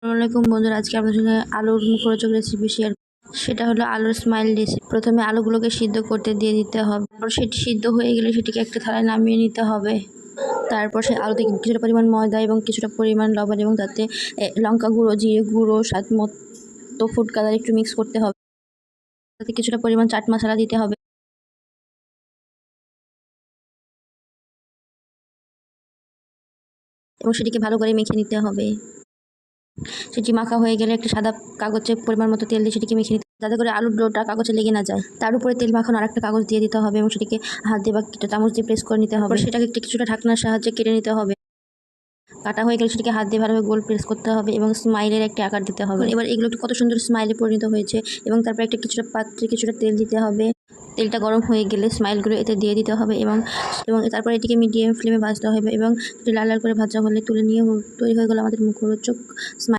আসসালামাইকুম বন্ধুরা, আজকে আপনাদের সঙ্গে আলুর মুখরোচক রেসিপি শেয়ার। সেটা হলো আলুর স্মাইল রেসিপি। প্রথমে আলুগুলোকে সিদ্ধ করতে দিয়ে দিতে হবে। তারপর সেটি সিদ্ধ হয়ে গেলে সেটিকে একটা থালায় নামিয়ে নিতে হবে। তারপর সেই আলুতে কিছুটা পরিমাণ ময়দা এবং কিছুটা পরিমাণ লবণ এবং তাতে লঙ্কা গুঁড়ো, জিরে গুঁড়ো, স্বাদ মতো ফুড কালার একটু মিক্স করতে হবে। তাতে কিছুটা পরিমাণ চাট মশলা দিতে হবে এবং সেটিকে ভালো করে মেখে নিতে হবে। সেটি মাখা হয়ে গেলে একটা সাদা কাগজে পরিমাণ মতো তেল দিয়ে সেটিকে মেখে নিতে, যাতে করে আলুর ডোটা কাগজে লেগে না যায়। তার উপরে তেল মাখানো আরেকটা কাগজ দিয়ে দিতে হবে এবং সেটিকে হাত দিয়ে বা চামচ দিয়ে প্রেস করে নিতে হবে। সেটাকে কিছুটা ঢাকনার সাহায্যে কেটে নিতে হবে। কাটা হয়ে গেলে সেটিকে হাত দিয়ে ভালোভাবে গোল প্রেস করতে হবে এবং স্মাইলের একটা আকার দিতে হবে। এবার এগুলো কত সুন্দর স্মাইলে পরিণত হয়েছে। এবং তারপর একটা কিছুটা পাত্রে কিছুটা তেল দিতে হবে। তেলটা গরম হয়ে গেলে স্মাইলগুলো এতে দিয়ে দিতে হবে এবং তারপর এটিকে মিডিয়াম ফ্লেমে ভাজতে হবে এবং লাল লাল করে ভাজা হলে তুলে নিয়ে তৈরি হয়ে গেল আমাদের মুখরোচক স্মাইল।